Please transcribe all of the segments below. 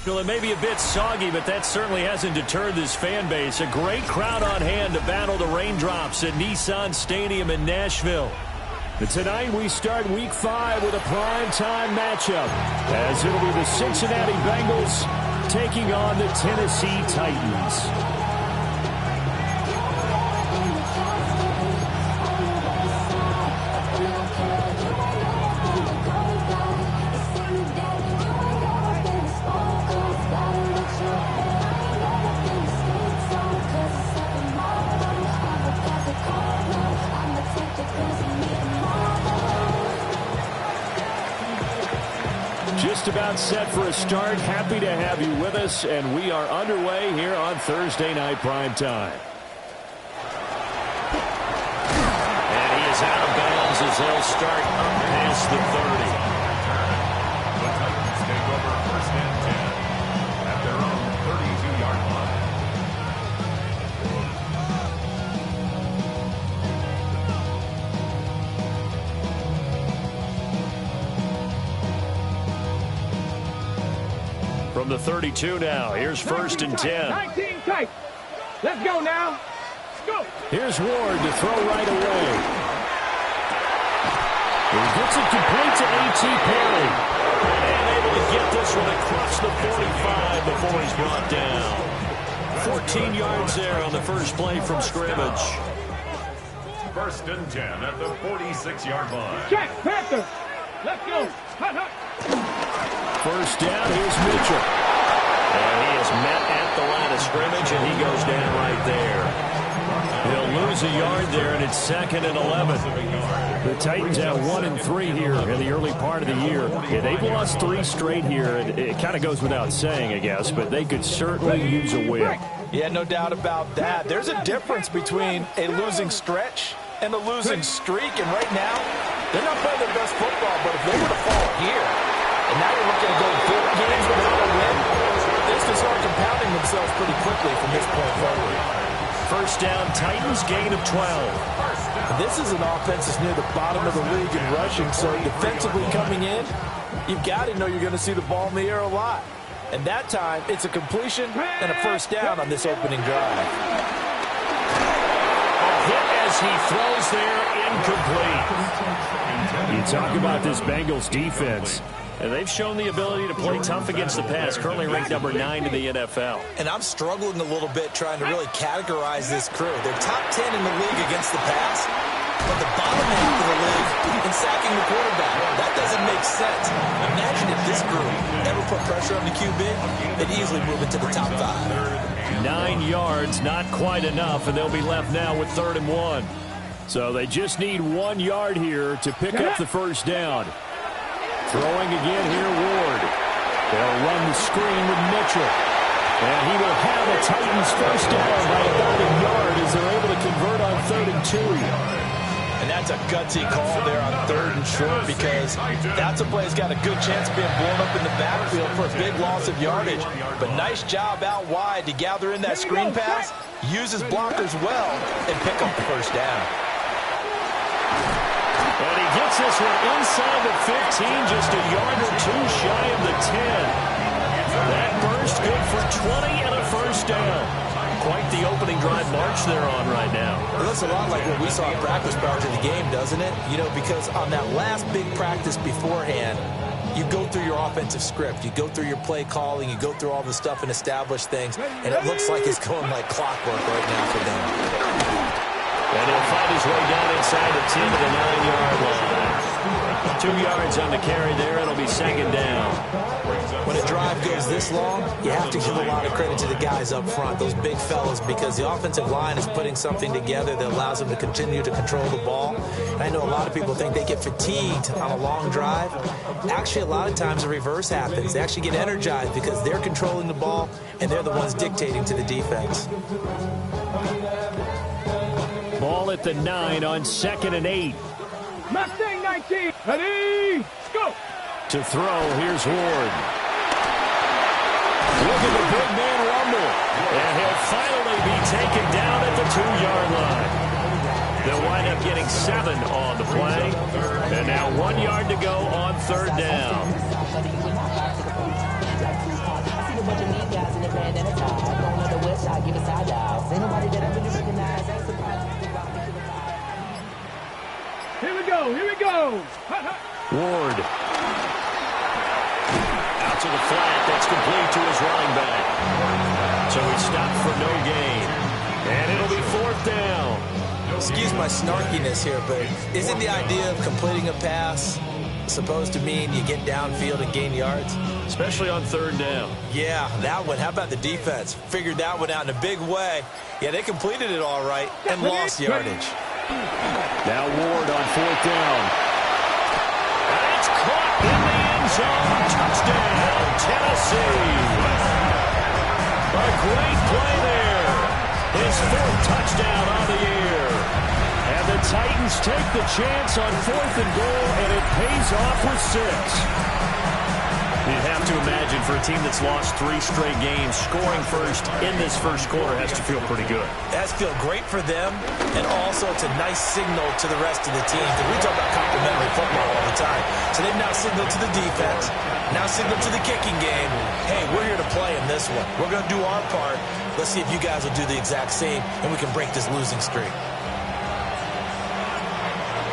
Well, it may be a bit soggy, but that certainly hasn't deterred this fan base. A great crowd on hand to battle the raindrops at Nissan Stadium in Nashville. But tonight we start Week 5 with a primetime matchup, as it'll be the Cincinnati Bengals taking on the Tennessee Titans. Just about set for a start. Happy to have you with us, and we are underway here on Thursday Night Primetime. And he is out of bounds as they'll start up past the 30. The Titans take over first and 10 at their own 32-yard line. From the 32 now, here's first and 10. 19 tight. Let's go now. Let's go. Here's Ward to throw right away. He gets it complete to A.T. Perry. And able to get this one across the 45 before he's brought down. 14 yards there on the first play from scrimmage. First and 10 at the 46-yard line. Check, Panther. Let's go. Hut, hut. First down, here's Mitchell. And he is met at the line of scrimmage, and he goes down right there. He'll lose a yard there, and it's second and 11. The Titans have 1 and 3 here in the early part of the year. Yeah, they've lost 3 straight here. It kind of goes without saying, I guess, but they could certainly use a win. Yeah, no doubt about that. There's a difference between a losing stretch and a losing streak, and right now, they're not playing their best football, but if they were to fall here, and now you're looking at going 4 games without a win, this can start compounding themselves pretty quickly from this point forward. First down, Titans, gain of 12. This is an offense that's near the bottom of the league in rushing, so defensively coming in, you've got to know you're going to see the ball in the air a lot. And that time, it's a completion and a first down on this opening drive. A hit as he throws there, incomplete. You talk about this Bengals defense. And they've shown the ability to play tough against the pass, currently ranked number 9 in the NFL. And I'm struggling a little bit trying to really categorize this crew. They're top 10 in the league against the pass, but the bottom half of the league in sacking the quarterback. That doesn't make sense. Imagine if this group ever put pressure on the QB, they'd easily move into the top 5. 9 yards, not quite enough, and they'll be left now with 3rd and 1. So they just need 1 yard here to pick up the first down. Throwing again here, Ward. They'll run the screen with Mitchell. And he will have the Titans first down by about a yard as they're able to convert on 3rd and 2. And that's a gutsy call there on 3rd and short, because that's a play that's got a good chance of being blown up in the backfield for a big loss of yardage. But nice job out wide to gather in that screen pass, use his blockers well, and pick up the first down. And he gets this one inside the 15, just a yard or 2 shy of the 10. That burst good for 20 and a first down. Quite the opening drive march they're on right now. It looks a lot like what we saw in practice prior to the game, doesn't it? You know, because on that last big practice beforehand, you go through your offensive script. You go through your play calling. You go through all the stuff and establish things. And it looks like it's going like clockwork right now for them. And he'll find his way down inside the 10 to the 9-yard line. 2 yards on the carry there. It'll be second down. When a drive goes this long, you have to give a lot of credit to the guys up front, those big fellas, because the offensive line is putting something together that allows them to continue to control the ball. And I know a lot of people think they get fatigued on a long drive. Actually, a lot of times the reverse happens. They actually get energized because they're controlling the ball, and they're the ones dictating to the defense. Ball at the 9 on 2nd and 8. Mustang 19. Ready? Go. To throw, here's Ward. Look at the big man rumble. And he'll finally be taken down at the 2-yard line. They'll wind up getting 7 on the play. And now 1 yard to go on 3rd down. bunch of neat guys in the band and a tie. Going on the west side, give a side eyes. Ain't nobody that I really recognize. Ain't surprised if they rock me to the vibe. Here we go. Here we go. Ward. Out to the flat. That's complete to his running back. So he stopped for no gain. And it'll be 4th down. Excuse my snarkiness here, but isn't the idea of completing a pass supposed to mean you get downfield and gain yards? Especially on 3rd down. Yeah, that one. How about the defense? Figured that one out in a big way. Yeah, they completed it all right and lost yardage. Now Ward on 4th down. And it's caught in the end zone. Touchdown, Tennessee. A great play there. His 4th touchdown on the year. And the Titans take the chance on 4th and goal, and it pays off with 6. You'd have to imagine for a team that's lost 3 straight games, scoring first in this first quarter has to feel pretty good. It has to feel great for them, and also it's a nice signal to the rest of the team. Because we talk about complementary football all the time. So they've now signaled to the defense, now signaled to the kicking game, hey, we're here to play in this one. We're going to do our part. Let's see if you guys will do the exact same, and we can break this losing streak.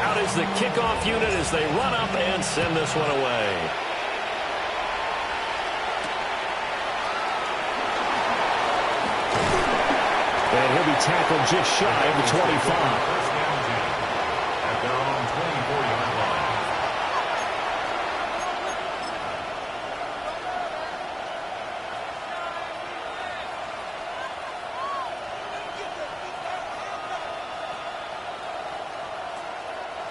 Out is the kickoff unit as they run up and send this one away. And he'll be tackled just shy of the 25. First down at their own 24-yard line.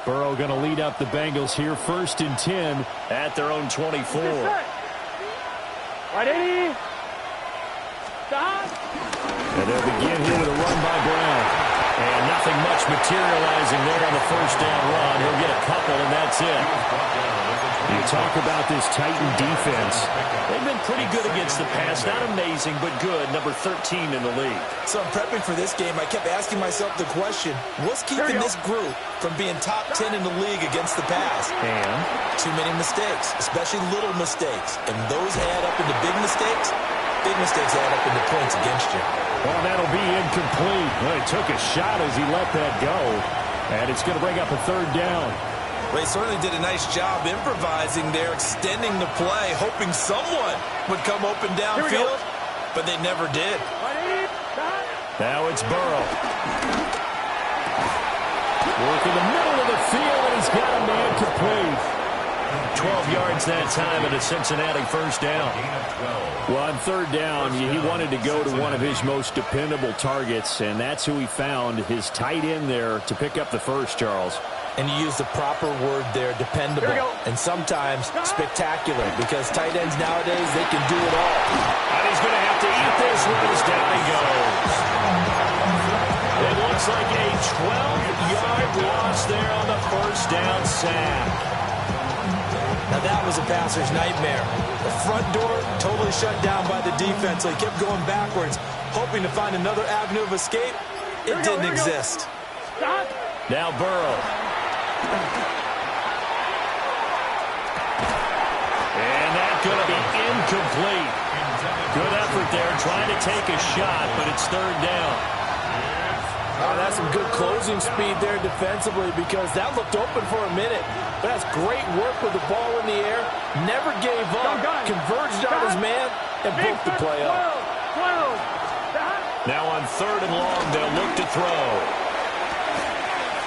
Burrow going to lead up the Bengals here, 1st and 10 at their own 24. Ready? Stop. And they'll begin here with a run by Brown. And nothing much materializing there on the 1st down run. He'll get a couple, and that's it. You talk about this Titan defense. They've been pretty good against the pass. Not amazing, but good. Number 13 in the league. So I'm prepping for this game. I kept asking myself the question, what's keeping this group from being top 10 in the league against the pass? And too many mistakes, especially little mistakes. And those add up into big mistakes. Big mistakes add up into points against you. Well, that'll be incomplete. Well, he took a shot as he let that go. And it's going to bring up a 3rd down. Well, he certainly did a nice job improvising there, extending the play, hoping someone would come open downfield, but they never did. Now it's Burrow. Work in the middle of the field, and he's got a man complete. 12 yards that time, and a Cincinnati 1st down. Well, on 3rd down, he wanted to go to one of his most dependable targets, and that's who he found, his tight end there, to pick up the first, Charles. And you use the proper word there, dependable, and sometimes spectacular, because tight ends nowadays, they can do it all. And he's going to have to eat this one as down he goes. It looks like a 12-yard loss there on the 1st down sack. Now that was a passer's nightmare. The front door totally shut down by the defense, so he kept going backwards, hoping to find another avenue of escape. It didn't exist. Stop. Now Burrow. And that's going to be incomplete. Good effort there, trying to take a shot, but it's 3rd down. Oh, that's some good closing speed there defensively, because that looked open for a minute. But that's great work with the ball in the air. Never gave up, converged on his man, and broke the play up. Now on 3rd and long, they'll look to throw.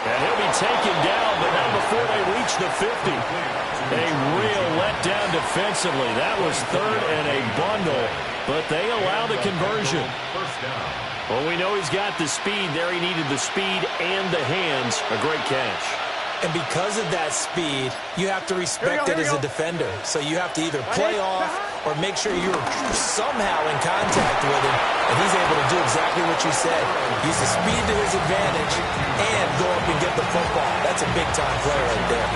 And he'll be taken down, but not before they reach the 50. A real letdown defensively. That was 3rd and a bundle, but they allow the conversion. Well, we know he's got the speed there. He needed the speed and the hands. A great catch. And because of that speed, you have to respect it as a defender. So you have to either play off or make sure you're somehow in contact with him. And he's able to do exactly what you said. Use the speed to his advantage and go up and get the football. That's a big-time play right there.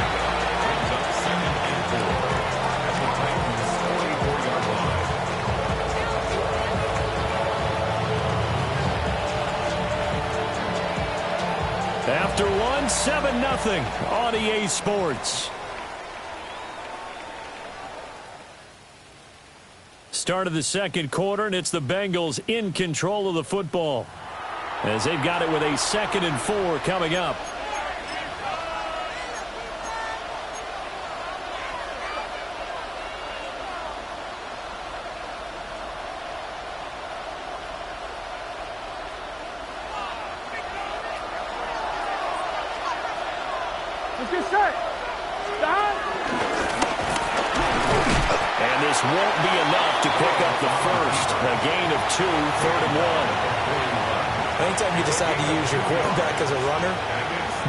After one, 7-0 on EA Sports. start of the second quarter, and it's the Bengals in control of the football as they've got it with a 2nd and 4 coming up. Let's get set. Stop. And this won't be enough to pick up the first. A gain of 2, 3rd and 1. Anytime you decide to use your quarterback as a runner,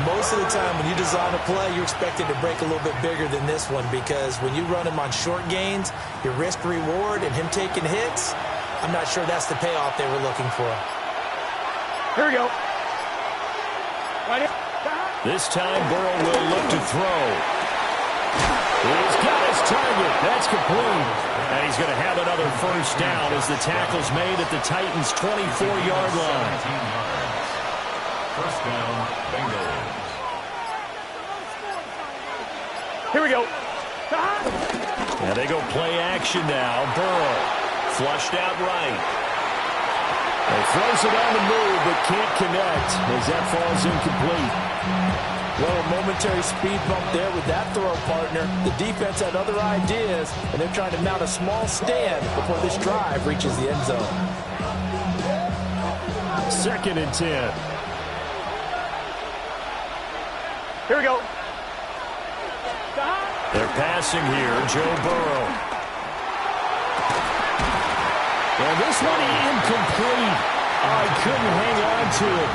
most of the time when you design a play, you're expected to break a little bit bigger than this one, because when you run him on short gains, your risk-reward and him taking hits, I'm not sure that's the payoff they were looking for. Here we go. Right here. This time, Burrow will look to throw. He's got his target. That's complete. And he's going to have another first down as the tackle's made at the Titans' 24-yard line. First down, Bengals. Here we go. And they go play action now. Burrow flushed out right. He throws it on the move, but can't connect as that falls incomplete. Well, a momentary speed bump there with that throw, partner. The defense had other ideas, and they're trying to mount a small stand before this drive reaches the end zone. 2nd and 10. Here we go. They're passing here. Joe Burrow. And this one incomplete. I couldn't hang on to it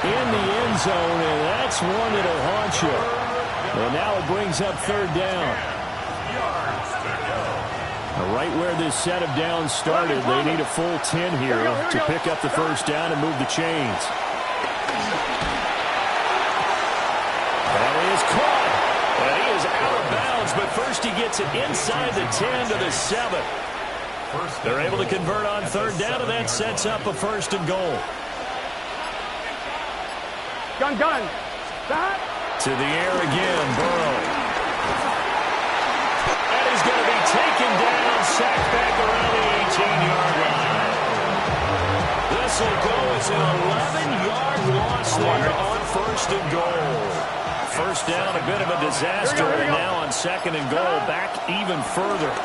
in the end zone, and that's one that'll haunt you. And now it brings up 3rd down. Right where this set of downs started, they need a full 10 here to pick up the first down and move the chains. That is caught. And he is out of bounds, but first he gets it inside the 10 to the 7. They're able to convert on 3rd down, and that sets up a 1st and goal. Gun. Stop. To the air again, Burrow. And he's going to be taken down, sacked back around the 18-yard line. This will go as an 11-yard loss there on 1st and goal. First down, a bit of a disaster, and now on 2nd and goal, back even further.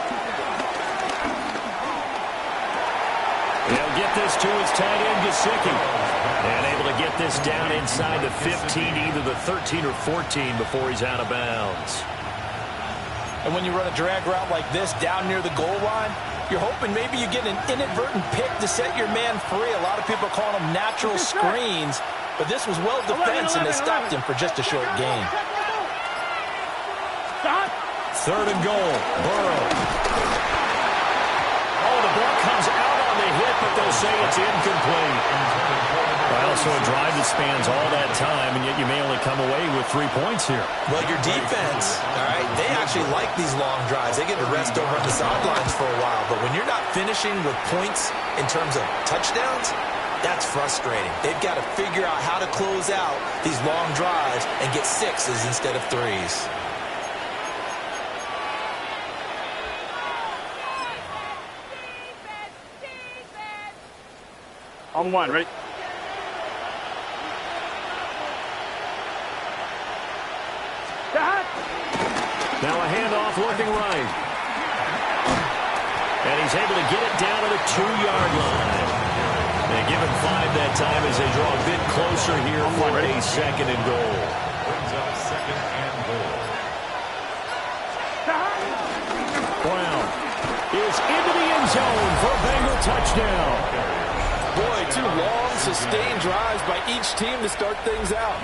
They'll get this to his tight end, Gesicki. And able to get this down inside the 15, either the 13 or 14 before he's out of bounds. And when you run a drag route like this down near the goal line, you're hoping maybe you get an inadvertent pick to set your man free. A lot of people call them natural screens, but this was well defense, and they stopped him for just a short gain. 3rd and goal, Burrow. Oh, the ball comes out on the hit, but they'll say it's incomplete. Well, so a drive that spans all that time, and yet you may only come away with 3 points here. Well, your defense, all right, they actually like these long drives. They get to rest over on the sidelines for a while, but when you're not finishing with points in terms of touchdowns, that's frustrating. They've got to figure out how to close out these long drives and get 6s instead of 3s. On 1, ready? Now a handoff looking right. And he's able to get it down to the 2-yard line. They give him 5 that time as they draw a bit closer here for a 2nd and goal. Brings up 2nd and goal. Brown is into the end zone for a Bengal touchdown. Boy, 2 long, sustained drives by each team to start things out.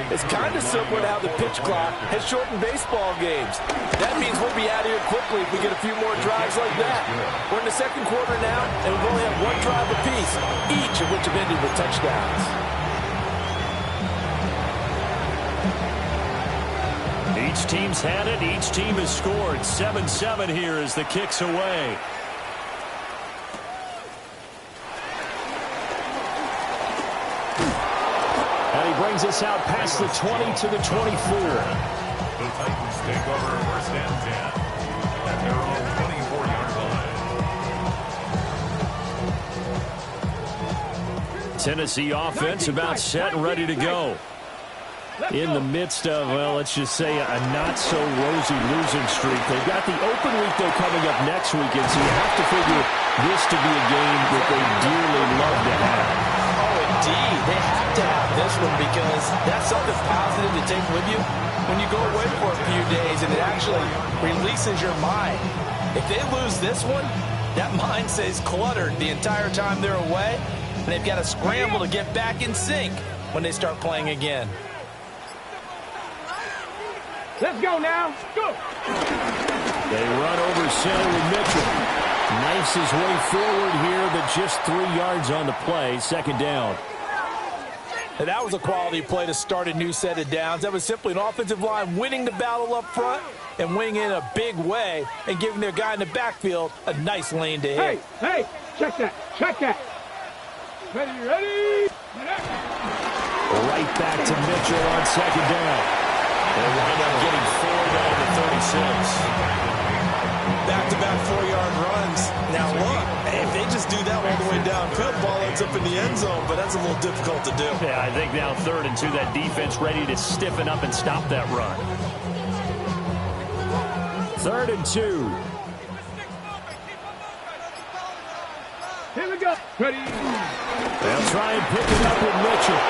It's kind of similar to how the pitch clock has shortened baseball games. That means we'll be out of here quickly if we get a few more drives like that. We're in the second quarter now, and we've only had 1 drive apiece, each of which have ended with touchdowns. Each team's had it. Each team has scored. 7-7 here as the kick's away. Brings us out past the 20 to the 24. The Titans take over 1st and 10 at their own 24-yard line. Tennessee offense about set and ready to go. In the midst of, well, let's just say a not-so-rosy losing streak. They've got the open week, though, coming up next weekend, so you have to figure this to be a game that they dearly love to have. Oh, indeed. They have to have this one because that's something positive to take with you when you go away for a few days, and it actually releases your mind. If they lose this one, that mind stays cluttered the entire time they're away, and they've got to scramble to get back in sync when they start playing again. Let's go now. Go. They run over center with Mitchell. Knifes his way forward here, but just 3 yards on the play. Second down. And that was a quality play to start a new set of downs. That was simply an offensive line winning the battle up front and winning in a big way and giving their guy in the backfield a nice lane to hit. Hey, check that. Check that. Ready. Right back to Mitchell on second down. They wind up getting 4 down to 36. Back-to-back 4-yard runs. Now, look, if they just do that all the way downfield, ball ends up in the end zone, but that's a little difficult to do. Yeah, I think now 3rd and 2, that defense ready to stiffen up and stop that run. 3rd and 2. Here we go. Ready. They'll try and pick it up with Mitchell.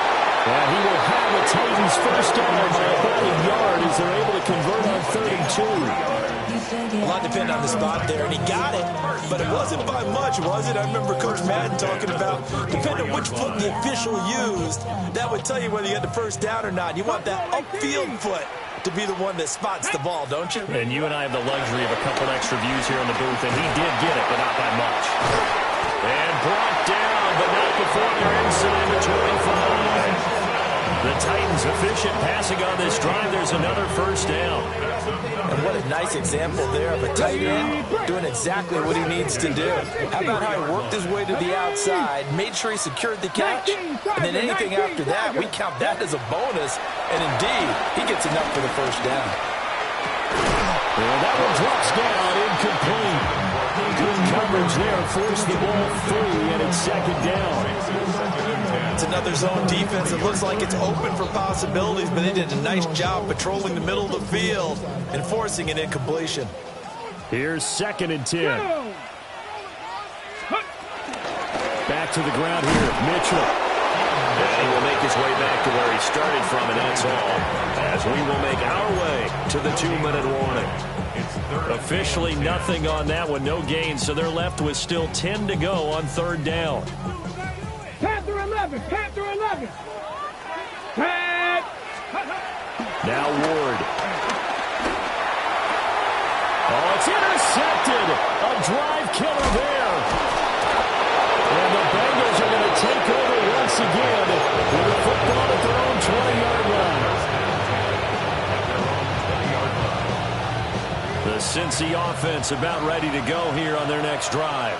And he will have the Titans first down by about a yard as they're able to convert on 3rd and 2. A lot depended on the spot there, and he got it, but it wasn't by much, was it? I remember Coach Madden talking about, depending on which foot the official used, that would tell you whether you had the first down or not. You want that upfield foot to be the one that spots the ball, don't you? And you and I have the luxury of a couple extra views here in the booth, and he did get it, but not by much. And brought down, but not before they're inside the 25. The Titans efficient passing on this drive. There's another first down. And what a nice example there of a tight end doing exactly what he needs to do. How about how he worked his way to the outside, made sure he secured the catch, and then anything after that, we count that as a bonus. And indeed, he gets enough for the first down. And that one drops down, incomplete. Good coverage there, forced the ball free, and it's second down. It's another zone defense. It looks like it's open for possibilities, but they did a nice job patrolling the middle of the field and forcing an incompletion. Here's 2nd and 10. Back to the ground here, Mitchell. And he will make his way back to where he started from, and that's all. As we will make our way to the 2-minute warning. Officially nothing on that one, no gain, so they're left with still 10 to go on 3rd down. Panther 11. Panther 11. Pat. Now Ward. Oh, it's intercepted. A drive killer there. And the Bengals are going to take over once again with a football at their own 20-yard line. The Cincy offense about ready to go here on their next drive.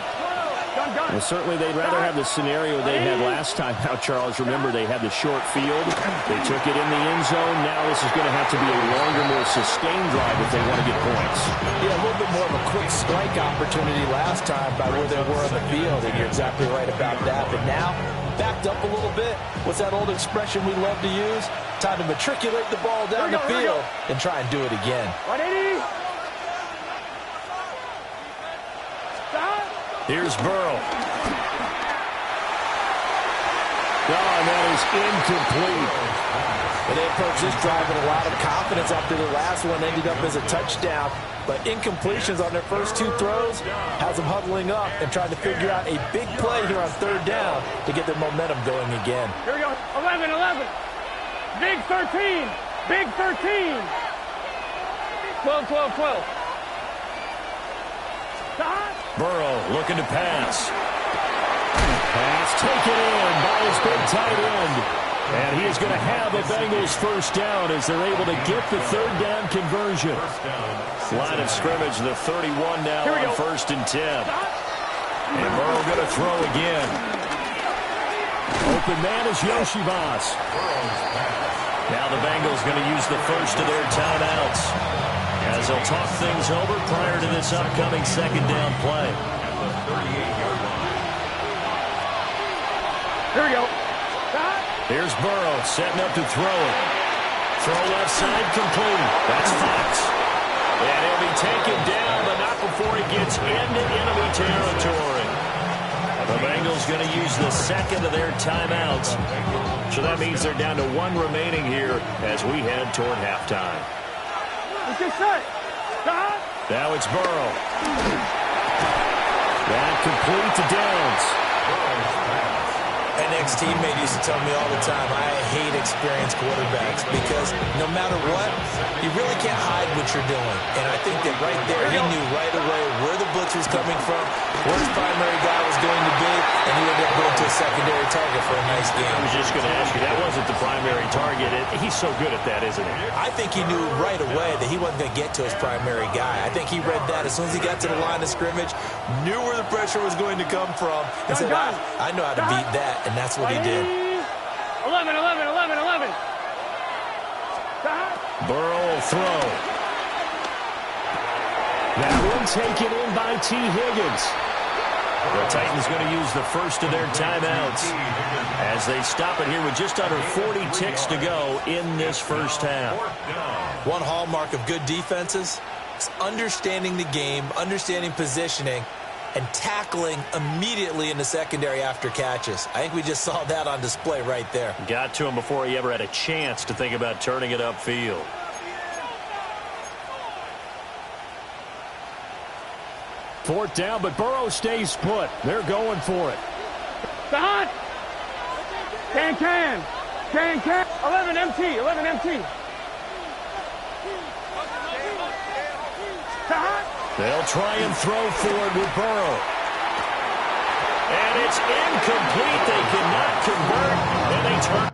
Well, certainly they'd rather have the scenario they had last time out, Charles. Remember, they had the short field. They took it in the end zone. Now this is going to have to be a longer, more sustained drive if they want to get points. Yeah, a little bit more of a quick strike opportunity last time by where they were on the field, and you're exactly right about that. But now, backed up a little bit. What's that old expression we love to use? Time to matriculate the ball down the field and try and do it again. 180. Here's Burrow. Oh, and that is incomplete. And they approached this drive with a lot of confidence after the last one ended up as a touchdown. But incompletions on their first 2 throws has them huddling up and trying to figure out a big play here on 3rd down to get their momentum going again. Here we go. 11. Big 13. Big 13. 12. Burrow looking to pass. Pass taken in by his big tight end. And he is going to have the Bengals first down as they're able to get the 3rd down conversion. Line of scrimmage, the 31 now on 1st and 10. And Burrow going to throw again. Open man is Yoshibas. Now the Bengals going to use the first of their timeouts as they'll talk things over prior to this upcoming 2nd down play. Here we go. Here's Burrow setting up to throw it. Throw left side complete. That's Fox. And he'll be taken down, but not before he gets into enemy territory. The Bengals going to use the second of their timeouts. So that means they're down to one remaining here as we head toward halftime. Now it's Burrow. That complete to Downs. An ex-teammate used to tell me all the time, I hate experienced quarterbacks because no matter what, you really can't hide what you're doing. And I think that right there, he knew right away where the blitz was coming from, where his primary guy was going to be, and he ended up going to a secondary target for a nice game. I was just going to ask you, that wasn't the primary target. He's so good at that, isn't he? I think he knew right away that he wasn't going to get to his primary guy. I think he read that as soon as he got to the line of scrimmage, knew where the pressure was going to come from, and said, I know how to beat that. And that's what he did. 11. Burrow will throw. That one taken in by T. Higgins. The Titans going to use the first of their timeouts as they stop it here with just under 40 ticks to go in this first half. One hallmark of good defenses is understanding the game, understanding positioning, and tackling immediately in the secondary after catches. I think we just saw that on display right there. Got to him before he ever had a chance to think about turning it upfield. Fourth down, but Burrow stays put. They're going for it. The hunt. Can. 11 MT. The hunt. They'll try and throw forward with Burrow. And it's incomplete. They cannot convert, and they turn.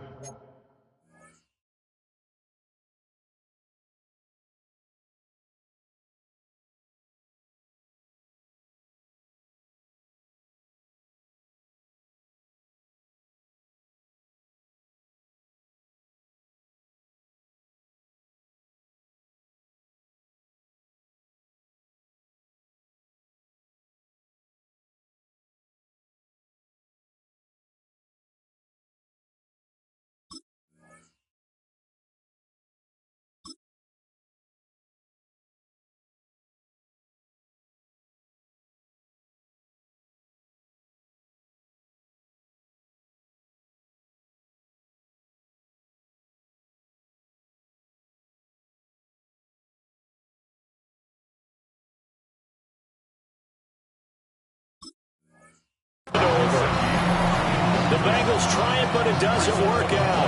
The Bengals try it, but it doesn't work out.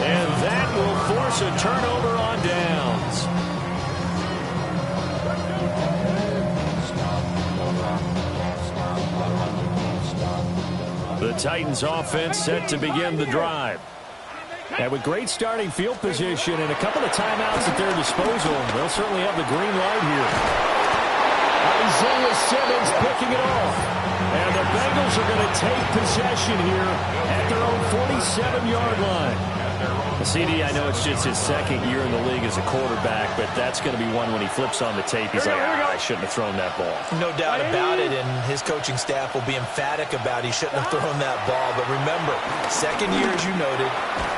And that will force a turnover on downs. The Titans offense set to begin the drive. And with great starting field position and a couple of timeouts at their disposal, they'll certainly have the green light here. Isaiah Simmons picking it off. And the Bengals are going to take possession here at their own 47-yard line. CD, I know it's just his second year in the league as a quarterback, but that's going to be one when he flips on the tape. He's like, I shouldn't have thrown that ball. No doubt about it, and his coaching staff will be emphatic about he shouldn't have thrown that ball. But remember, second year, as you noted,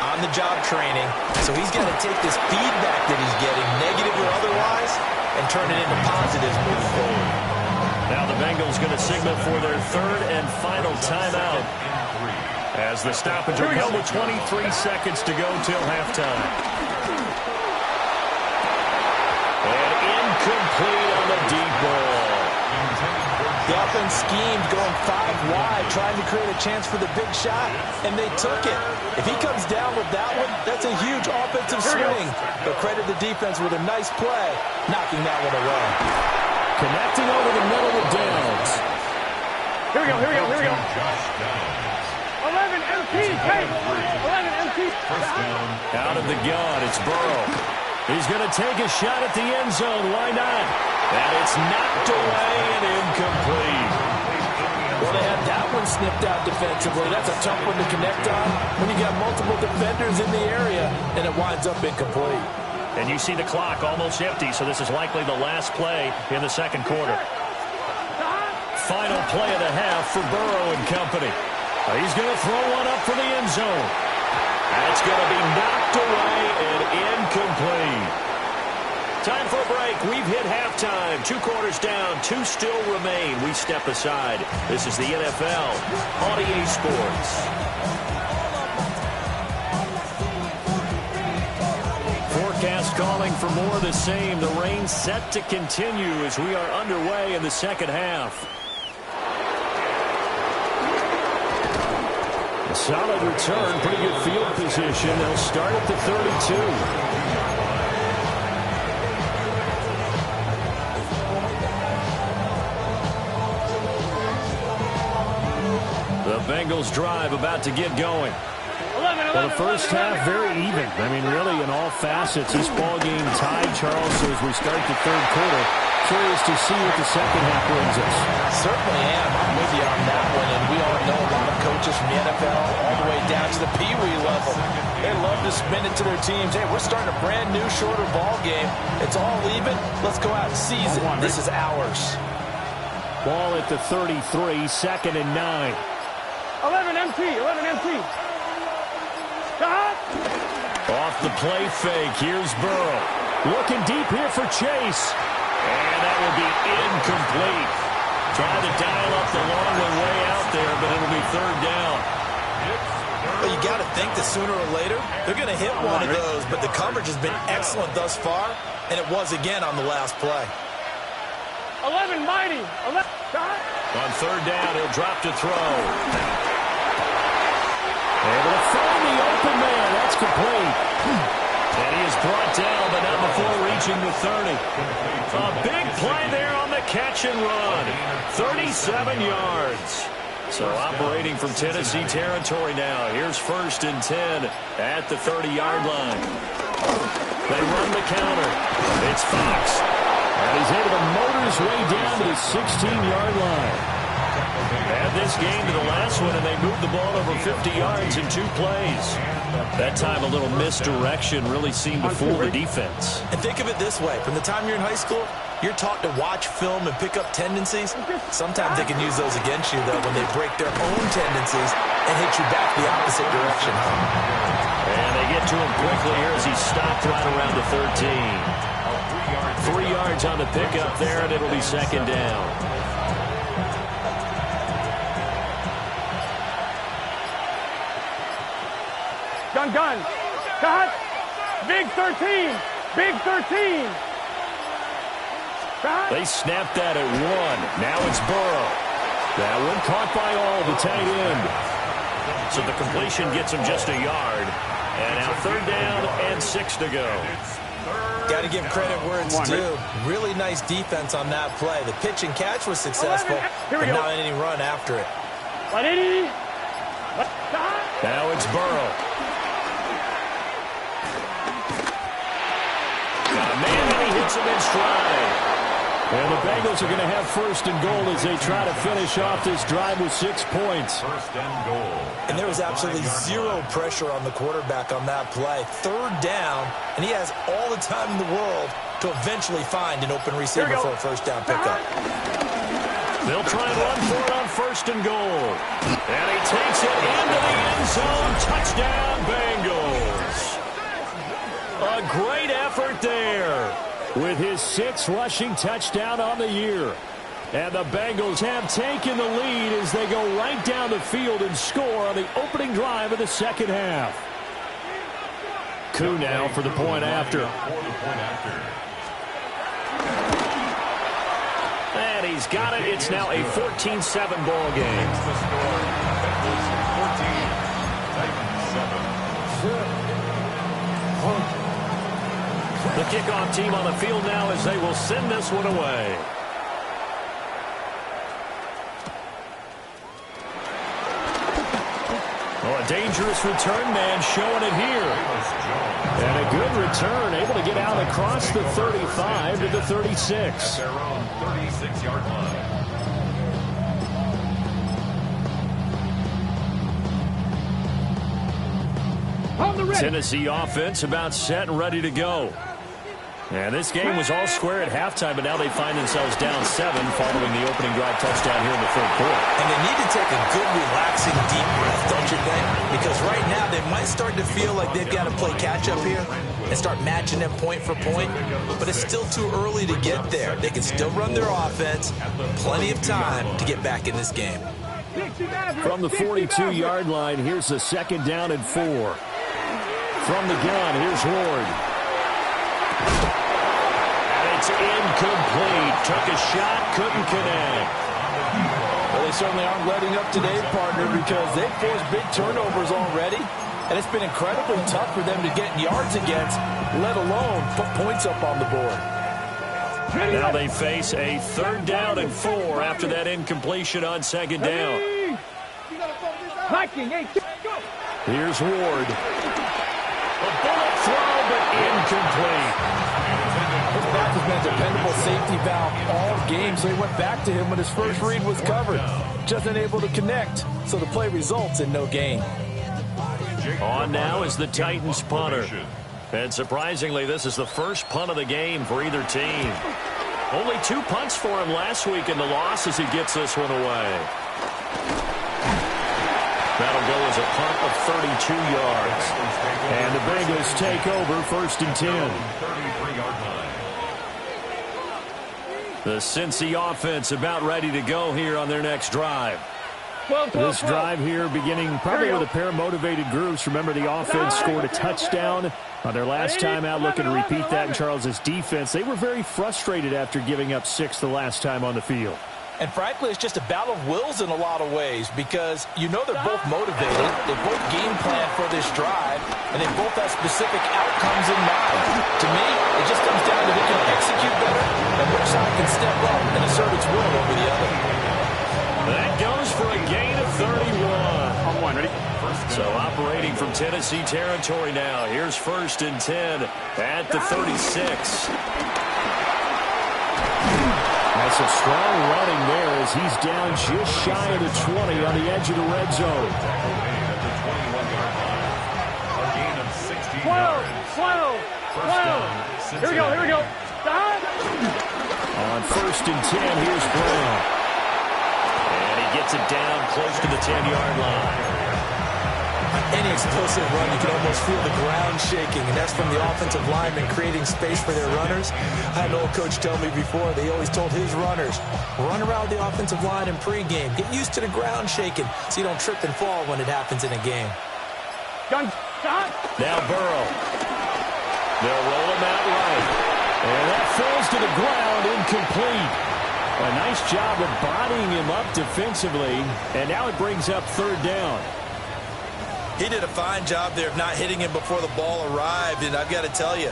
on-the-job training, so he's got to take this feedback that he's getting, negative or otherwise, and turn it into positives moving forward. Now the Bengals going to signal for their third and final timeout as the stoppage will come with 23 seconds to go till halftime. And incomplete on the deep ball. The offense schemed going 5 wide, trying to create a chance for the big shot, and they took it. If he comes down with that one, that's a huge offensive swing. But credit the defense with a nice play, knocking that one away. Connecting over the middle with Downs. Here we go. 11 MT. 11 MT. Out of the gun, it's Burrow. He's going to take a shot at the end zone. Why not? And it's knocked away and incomplete. Well, they had that one snipped out defensively. That's a tough one to connect on when you got multiple defenders in the area, and it winds up incomplete. And you see the clock almost empty, so this is likely the last play in the second quarter. Final play of the half for Burrow and company. He's going to throw one up for the end zone. That's going to be knocked away and incomplete. Time for a break. We've hit halftime. 2 quarters down. 2 still remain. We step aside. This is the NFL on EA Sports. Forecast calling for more of the same. The rain set to continue as we are underway in the second half. A solid return. Pretty good field position. They'll start at the 32. Bengals drive about to get going. Well, the first half very even. I mean, really, in all facets, this ball game tied, Charles. So as we start the third quarter, curious to see what the second half brings us. Certainly am. I'm with you on that one. And we all know a lot of coaches from the NFL all the way down to the Pee Wee level. They love to spin it to their teams. Hey, we're starting a brand new, shorter ball game. It's all even. Let's go out and seize it. This is ours. Ball at the 33, 2nd and 9. 11 MT. Off the play fake. Here's Burrow. Looking deep here for Chase. And that will be incomplete. Trying to dial up the long one way out there, but it'll be 3rd down. Well, you got to think that sooner or later, they're going to hit one of those, but the coverage has been excellent thus far, and it was again on the last play. 11 mighty. 11. On 3rd down, he'll drop to throw. Able to find the open man. That's complete. And he is brought down, but not before reaching the 30. A big play there on the catch and run. 37 yards. So operating from Tennessee territory now. Here's 1st and 10 at the 30-yard line. They run the counter. It's Fox. And he's able to motor his way down to the 16-yard line. Add this game to the last one, and they moved the ball over 50 yards in 2 plays. That time, a little misdirection really seemed to fool the defense. And think of it this way. From the time you're in high school, you're taught to watch film and pick up tendencies. Sometimes they can use those against you, though, when they break their own tendencies and hit you back the opposite direction. And they get to him quickly here as he stopped right around the 13. 3 yards on the pickup there, and it'll be 2nd down. Gun. Cut. Big 13. Big 13. Cut. They snapped that at 1. Now it's Burrow. That one caught by all, the tight end. So the completion gets him just a yard. And now 3rd down and 6 to go. Got to give credit where it's due. Really nice defense on that play. The pitch and catch was successful, but not any run after it. 180. Now it's Burrow. Man, he hits him in stride. And the Bengals are going to have 1st and goal as they try to finish off this drive with 6 points. 1st and goal. And there was absolutely zero pressure on the quarterback on that play. 3rd down, and he has all the time in the world to eventually find an open receiver for a 1st down pickup. They'll try and run for it on 1st and goal. And he takes it into the end zone. Touchdown, Bengals. A great effort there with his 6th rushing touchdown on the year. And the Bengals have taken the lead as they go right down the field and score on the opening drive of the second half. Koo now for the point after. And he's got it. It's now a 14-7 ball game. The kickoff team on the field now as they will send this one away. Oh, a dangerous return man showing it here. And a good return, able to get out across the 35 to the 36. At their own 36-yard line. Tennessee offense about set and ready to go. And this game was all square at halftime, but now they find themselves down 7 following the opening drive touchdown here in the third quarter. And they need to take a good, relaxing, deep breath, don't you think? Because right now they might start to feel like they've got to play catch-up here and start matching them point for point. But it's still too early to get there. They can still run their offense. Plenty of time to get back in this game. From the 42-yard line, here's the 2nd down and 4. From the gun, here's Ward. It's incomplete. Took a shot, couldn't connect. Well, they certainly aren't letting up today, partner, because they've forced big turnovers already, and it's been incredibly tough for them to get yards against, let alone put points up on the board. Now they face a 3rd down and 4 after that incompletion on 2nd down. Here's Ward. A bullet throw, but incomplete. His back has been a dependable safety valve all game, so he went back to him when his first read was covered. Just unable to connect, so the play results in no gain. On now is the Titans punter. And surprisingly, this is the first punt of the game for either team. Only 2 punts for him last week in the loss as he gets this one away. That'll go as a punt of 32 yards. And the Bengals take over 1st and 10. The Cincy offense about ready to go here on their next drive. This drive here beginning probably with a pair of motivated groups. Remember, the offense scored a touchdown on their last time out, looking to repeat that in Charles's defense. They were very frustrated after giving up 6 the last time on the field. And frankly, it's just a battle of wills in a lot of ways because you know they're both motivated, they both game plan for this drive, and they both have specific outcomes in mind. To me, it just comes down to who can execute better and which side can step up and assert its will over the other. That goes for a gain of 31. On one, ready? So operating from Tennessee territory now. Here's 1st and 10 at the 36. That's a strong running there as he's down just shy of the 20 on the edge of the red zone. 12. Here we go. On 1st and 10, here's Brown. And he gets it down close to the 10-yard line. Any explosive run, you can almost feel the ground shaking, and that's from the offensive linemen creating space for their runners. I had an old coach tell me before, they always told his runners, run around the offensive line in pregame. Get used to the ground shaking so you don't trip and fall when it happens in a game. Now Burrow. They'll roll him out right. And that falls to the ground, incomplete. A nice job of bodying him up defensively, and now it brings up 3rd down. He did a fine job there of not hitting him before the ball arrived, and I've got to tell you,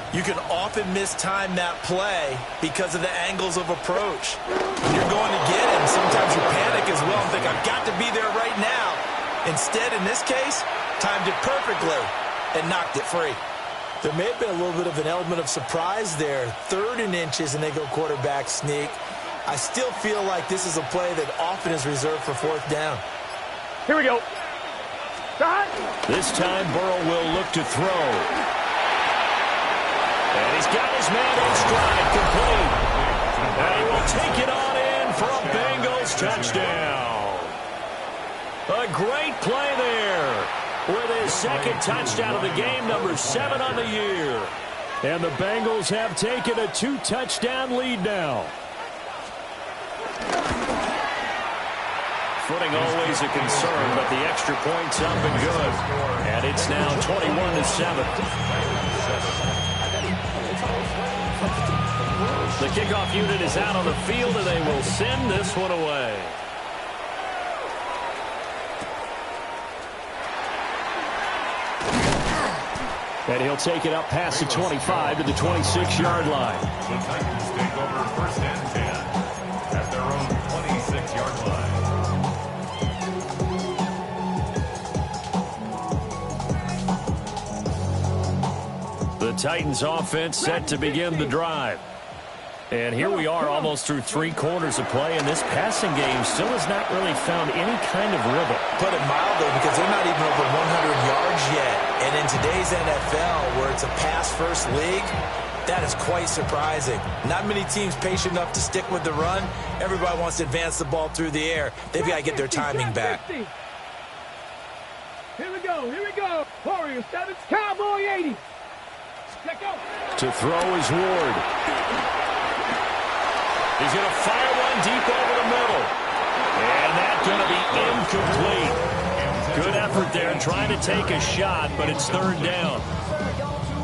you can often mistime that play because of the angles of approach. When you're going to get him, sometimes you panic as well and think, I've got to be there right now. Instead, in this case, timed it perfectly and knocked it free. There may have been a little bit of an element of surprise there. 3rd and inches, and they go quarterback sneak. I still feel like this is a play that often is reserved for 4th down. Here we go. This time, Burrow will look to throw. And he's got his man in stride, complete. And he will take it on in for a Bengals touchdown. A great play there with his 2nd touchdown of the game, number 7 on the year. And the Bengals have taken a 2-touchdown lead now. Footing always a concern, but the extra point's up and good. And it's now 21-7. The kickoff unit is out on the field, and they will send this one away. And he'll take it up past the 25 to the 26-yard line. The Titans take over 1st and 10 at their own 26-yard line. The Titans offense set to begin the drive. And here we are almost through 3 quarters of play, and this passing game still has not really found any kind of rhythm. Put it mildly, because they're not even over 100 yards yet. And in today's NFL, where it's a pass-first league, That is quite surprising. Not many teams patient enough to stick with the run. Everybody wants to advance the ball through the air. They've got to get their timing back. Here we go. Warriors 7, Cowboy 80. Let's go. To throw is Ward. He's going to fire one deep over the middle. And that's going to be incomplete. Good effort there trying to take a shot, but it's third down.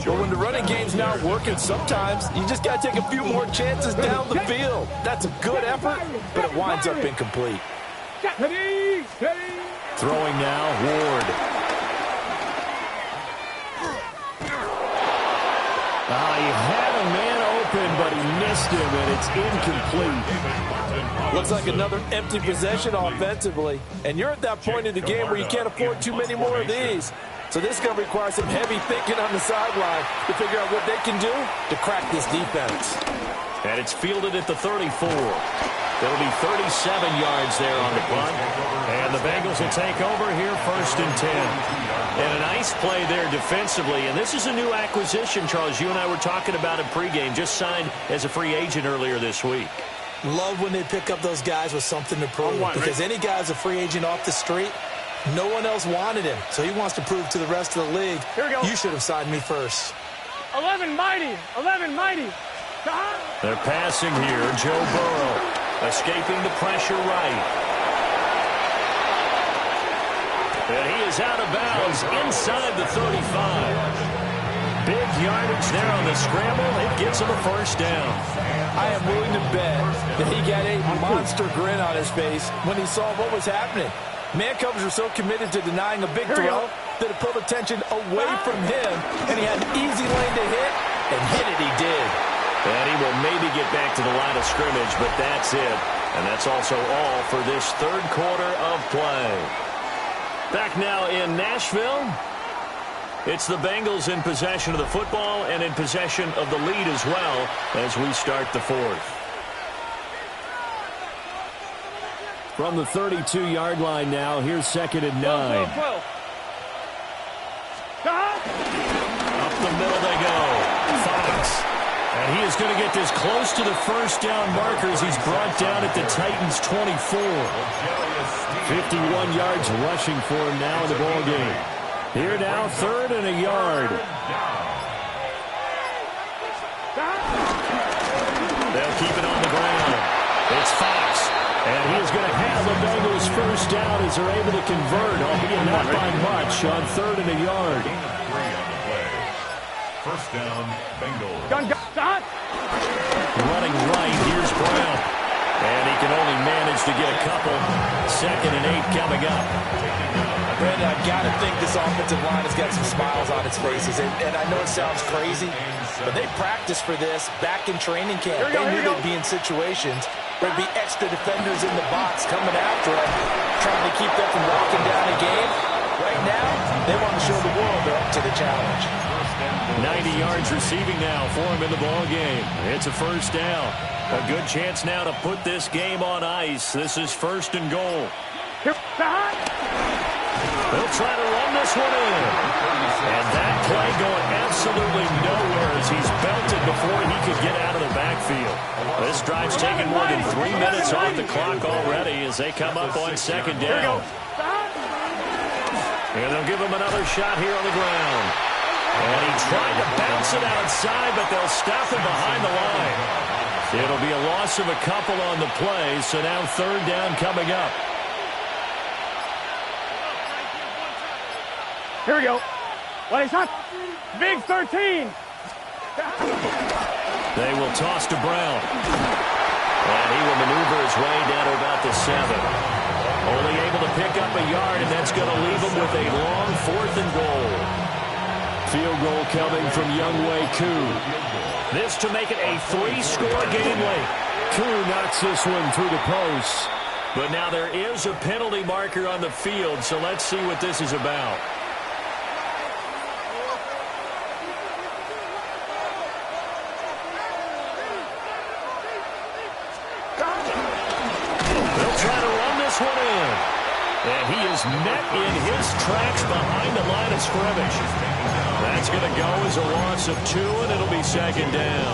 Well, when the running game's not working, sometimes you just got to take a few more chances down the field. That's a good effort, but it winds up incomplete. Throwing now, Ward. He had a man open, but he missed him, and it's incomplete. Looks like another empty possession offensively. And you're at that point in the game where you can't afford too many more of these. So this is going to require some heavy thinking on the sideline to figure out what they can do to crack this defense. And it's fielded at the 34. There'll be 37 yards there on the punt. And the Bengals will take over here, 1st and 10. And a nice play there defensively. And this is a new acquisition, Charles. You and I were talking about it pregame. Just signed as a free agent earlier this week. Love when they pick up those guys with something to prove. Because any guy's a free agent off the street, no one else wanted him. So he wants to prove to the rest of the league, you should have signed me first. 11 mighty. They're passing here. Joe Burrow escaping the pressure right. And he is out of bounds inside the 35. Big yardage there on the scramble. It gets him a first down. I am willing to bet that he got a monster grin on his face when he saw what was happening. Man coverage were so committed to denying a big throw that it pulled attention away from him, and he had an easy lane to hit, and hit it he did. And he will maybe get back to the line of scrimmage, but that's it. And that's also all for this third quarter of play. Back now in Nashville. It's the Bengals in possession of the football and in possession of the lead as well as we start the fourth. From the 32-yard line now, here's 2nd and 9. Up the middle they go. Fox. And he is going to get this close to the first down markers. He's brought down at the Titans' 24. 51 yards rushing for him now in the ball game. Here now, 3rd and a yard. They'll keep it on the ground. It's Fox. And he is going to have the Bengals first down as they're able to convert, albeit not by much, on 3rd and a yard. First down, Bengals. Running right, here's Brown. And he can only manage to get a couple. 2nd and 8 coming up. Brandon, I've got to think this offensive line has got some smiles on its faces. And I know it sounds crazy, but they practiced for this back in training camp. They knew they'd be in situations where there'd be extra defenders in the box coming after them, trying to keep them from walking down a game. Right now, they want to show the world they're up to the challenge. 90 yards receiving now for him in the ball game. It's a first down. A good chance now to put this game on ice. This is 1st and goal. They'll try to run this one in. And that play going absolutely nowhere as he's belted before he could get out of the backfield. This drive's taken more than 3 minutes off the clock already as they come up on 2nd down. And they'll give him another shot here on the ground. And he tried to bounce it outside, but they'll stop him behind the line. It'll be a loss of a couple on the play, so now 3rd down coming up. Here we go. Well, he's not. Big 13. They will toss to Brown. And he will maneuver his way down to about the 7. Only able to pick up a yard, and that's going to leave him with a long 4th and goal. Field goal coming from Younghoe Koo. This to make it a 3-score game late. Koo knocks this one through the post. But now there is a penalty marker on the field, so let's see what this is about. They'll try to run this one in. And he is met in his tracks behind the line of scrimmage. That's is going to go as a loss of 2, and it'll be second down.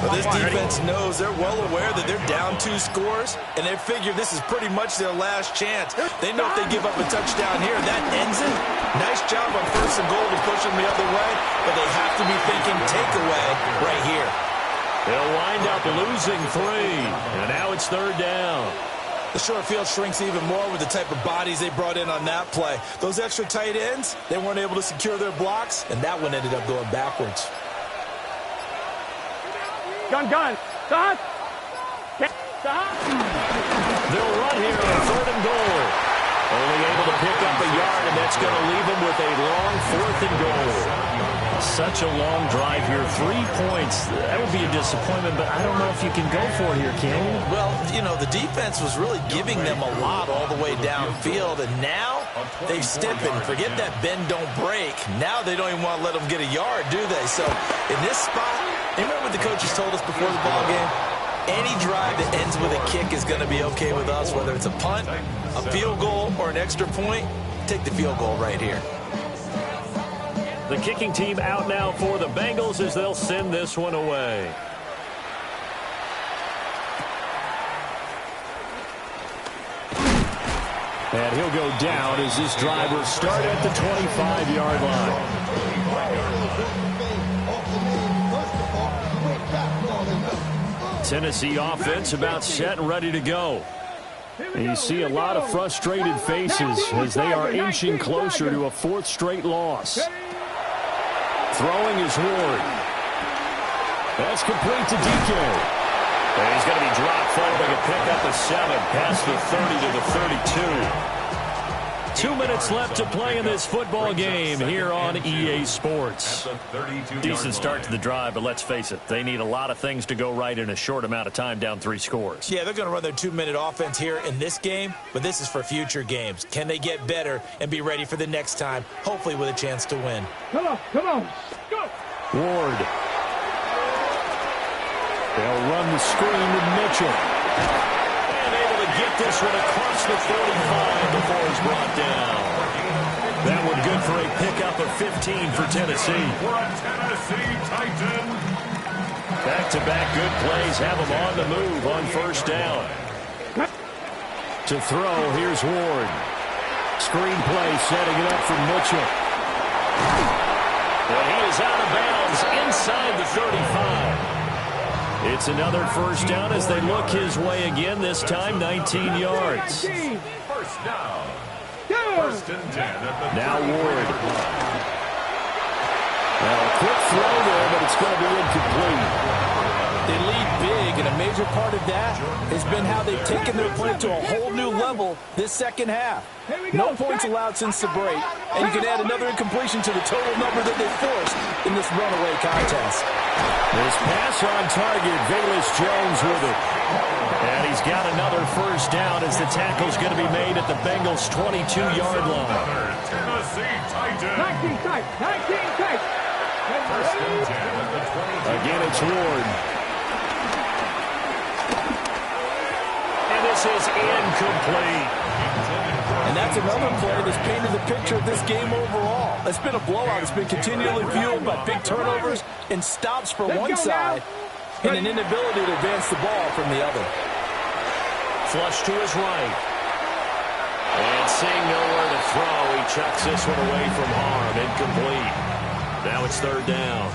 Well, this defense knows, they're well aware that they're down 2 scores, and they figure this is pretty much their last chance. They know if they give up a touchdown here, that ends it. Nice job on 1st and goal to push them the other way, but they have to be thinking takeaway right here. They'll wind up losing 3, and now it's 3rd down. The short field shrinks even more with the type of bodies they brought in on that play. Those extra tight ends, they weren't able to secure their blocks, and that one ended up going backwards. Gun. Stop. Stop. They'll run here on 3rd and goal. Only able to pick up a yard, and that's going to leave them with a long 4th and goal. Such a long drive here. 3 points. That would be a disappointment, but I don't know if you can go for it here, can you? Well, you know, the defense was really giving them a lot all the way downfield, and now they've stiffened. Forget that bend, don't break. Now they don't even want to let them get a yard, do they? So in this spot, remember what the coaches told us before the ball game? Any drive that ends with a kick is going to be okay with us, whether it's a punt, a field goal, or an extra point. Take the field goal right here. The kicking team out now for the Bengals as they'll send this one away. And he'll go down as this drive will start at the 25-yard line. Tennessee offense about set and ready to go. And you see a lot of frustrated faces as they are inching closer to a 4th straight loss. Throwing is Ward. That's complete to DK. And he's going to be dropped following a pickup of 7 past the 30 to the 32. 2 minutes left to play in this football game here on EA Sports. Decent start to the drive, but let's face it, they need a lot of things to go right in a short amount of time, down 3 scores. Yeah, they're going to run their 2-minute offense here in this game, but this is for future games. Can they get better and be ready for the next time, hopefully with a chance to win? Come on. Go. Ward. They'll run the screen to Mitchell. And able to get this one across the 45 before he's brought down. That one good for a pickup of 15 for Tennessee. Back-to-back good plays have them on the move on 1st down. To throw, here's Ward. Screen play setting it up for Mitchell. And he is out of bounds inside the 35. It's another 1st down as they look his way again, this time 19 yards. 1st down. 1st and 10. Now Ward. Well, a quick throw there, but it's going to be incomplete. They lead big, and a major part of that has been how they've taken their play to a whole new level this 2nd half. No points allowed since the break, and you can add another incompletion to the total number that they forced in this runaway contest. This pass on target, Velus Jones with it. And he's got another 1st down as the tackle's going to be made at the Bengals' 22-yard line. Tennessee Titans. 19 tight. 1st and 10 at the 20. Again, it's Ward. And this is incomplete. And that's another play that's painted the picture of this game overall. It's been a blowout. It's been continually fueled by big turnovers and stops for one side and an inability to advance the ball from the other. Flush to his right. And seeing nowhere to throw, he chucks this one away from harm. Incomplete. Now it's 3rd down.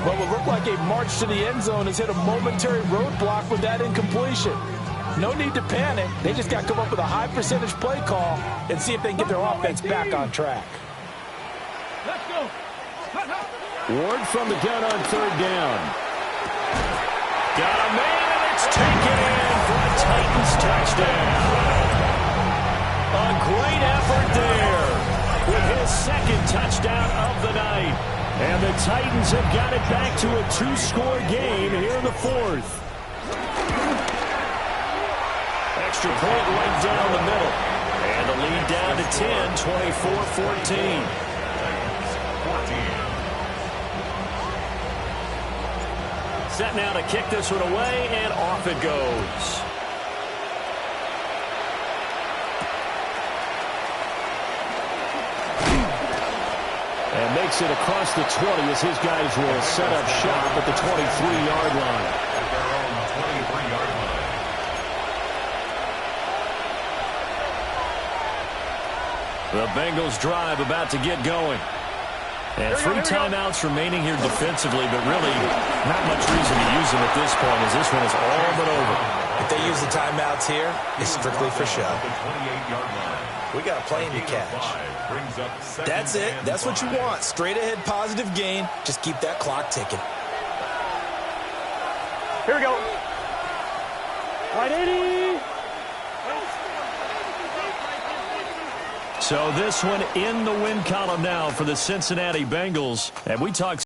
What would look like a march to the end zone has hit a momentary roadblock with that incompletion. No need to panic. They just got to come up with a high percentage play call and see if they can get their offense back on track. Let's go. Ward from the gun on 3rd down. Got a man, and it's taken in for a Titans touchdown. A great effort there with his 2nd touchdown of the night. And the Titans have got it back to a 2-score game here in the 4th. Extra point right down the middle. And the lead down to 10, 24-14. Set now to kick this one away, and off it goes. And takes it across the 20 as his guys will set up shop at the 23-yard line. At their own 23-yard line. The Bengals drive about to get going. And 3 timeouts remaining here defensively, but really not much reason to use them at this point as this one is all but over. If they use the timeouts here, it's strictly for show. The 28-yard line. We got a plane to catch. Brings up second That's it. and That's what you 5. want. Straight ahead positive gain. Just keep that clock ticking. Here we go. Right 80. So this one in the win column now for the Cincinnati Bengals. And we talked